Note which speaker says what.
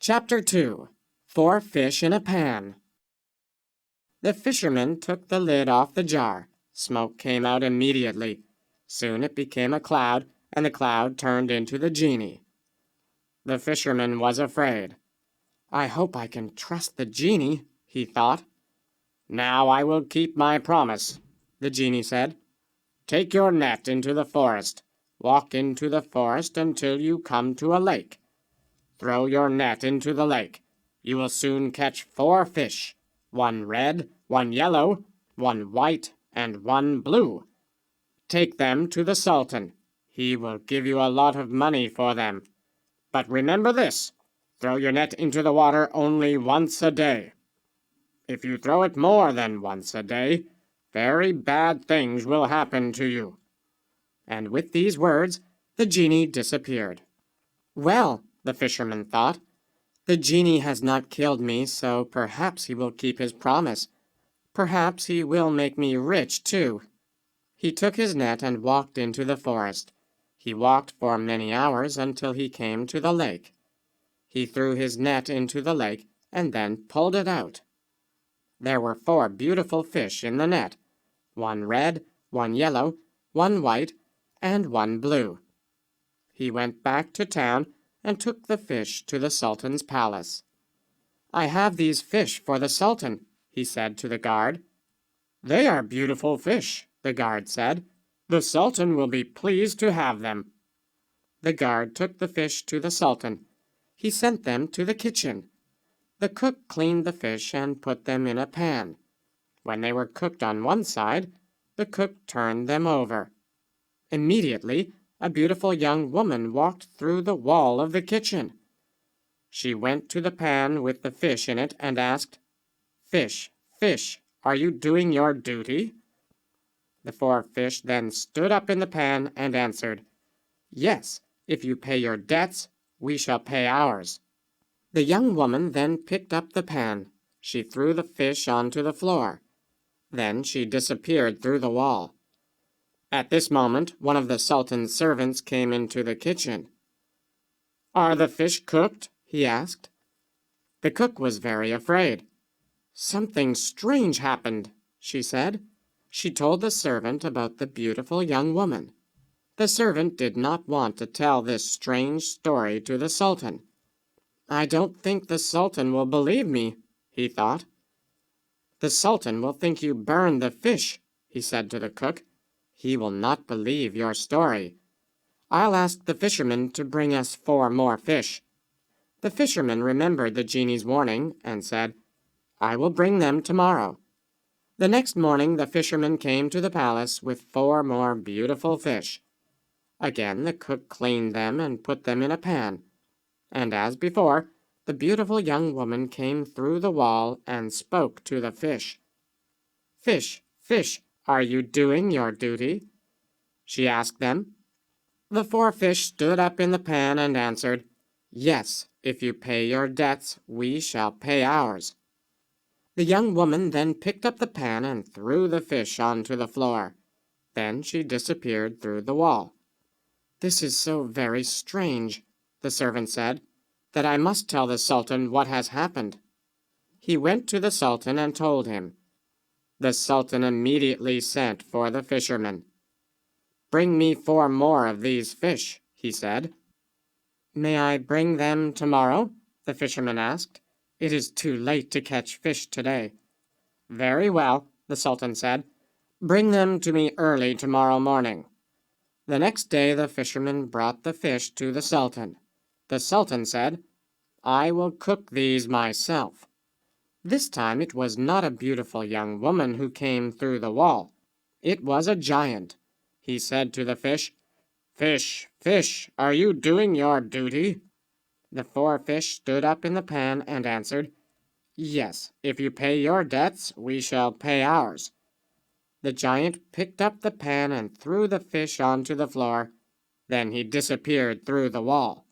Speaker 1: Chapter 2. 4 Fish in a Pan. The fisherman took the lid off the jar. Smoke came out immediately. Soon it became a cloud, and the cloud turned into the genie. The fisherman was afraid. "I hope I can trust the genie," he thought. "Now I will keep my promise," the genie said. "Take your net into the forest. Walk into the forest until you come to a lake. Throw your net into the lake. You will soon catch 4 fish, 1 red, 1 yellow, 1 white, and 1 blue. Take them to the Sultan. He will give you a lot of money for them. But remember this, throw your net into the water only once a day. If you throw it more than once a day, very bad things will happen to you." And with these words, the genie disappeared. "Well," the fisherman thought, "the genie has not killed me, so perhaps he will keep his promise. Perhaps he will make me rich, too." He took his net and walked into the forest. He walked for many hours until he came to the lake. He threw his net into the lake and then pulled it out. There were 4 beautiful fish in the net, 1 red, 1 yellow, 1 white, and 1 blue. He went back to town and took the fish to the Sultan's palace. "I have these fish for the Sultan," he said to the guard. "They are beautiful fish," the guard said. "The Sultan will be pleased to have them." The guard took the fish to the Sultan. He sent them to the kitchen. The cook cleaned the fish and put them in a pan. When they were cooked on one side, the cook turned them over. Immediately, a beautiful young woman walked through the wall of the kitchen. She went to the pan with the fish in it and asked, "Fish, fish, are you doing your duty?" The 4 fish then stood up in the pan and answered, "Yes, if you pay your debts, we shall pay ours." The young woman then picked up the pan. She threw the fish onto the floor. Then she disappeared through the wall. At this moment, one of the Sultan's servants came into the kitchen. "Are the fish cooked?" he asked. The cook was very afraid. "Something strange happened," she said. She told the servant about the beautiful young woman. The servant did not want to tell this strange story to the Sultan. "I don't think the Sultan will believe me," he thought. "The Sultan will think you burned the fish," he said to the cook. "He will not believe your story. I'll ask the fisherman to bring us 4 more fish." The fisherman remembered the genie's warning and said, "I will bring them tomorrow." The next morning the fisherman came to the palace with 4 more beautiful fish. Again the cook cleaned them and put them in a pan. And as before, the beautiful young woman came through the wall and spoke to the fish. "Fish, fish, are you doing your duty?" she asked them. The 4 fish stood up in the pan and answered, "Yes, if you pay your debts, we shall pay ours." The young woman then picked up the pan and threw the fish onto the floor. Then she disappeared through the wall. "This is so very strange," the servant said, "that I must tell the Sultan what has happened." He went to the Sultan and told him. The Sultan immediately sent for the fisherman. "Bring me 4 more of these fish," he said. "May I bring them tomorrow?" the fisherman asked. "It is too late to catch fish today." "Very well," the Sultan said. "Bring them to me early tomorrow morning." The next day the fisherman brought the fish to the Sultan. The Sultan said, "I will cook these myself." This time it was not a beautiful young woman who came through the wall. It was a giant. He said to the fish, "Fish, fish, are you doing your duty?" The 4 fish stood up in the pan and answered, "Yes, if you pay your debts, we shall pay ours." The giant picked up the pan and threw the fish onto the floor. Then he disappeared through the wall.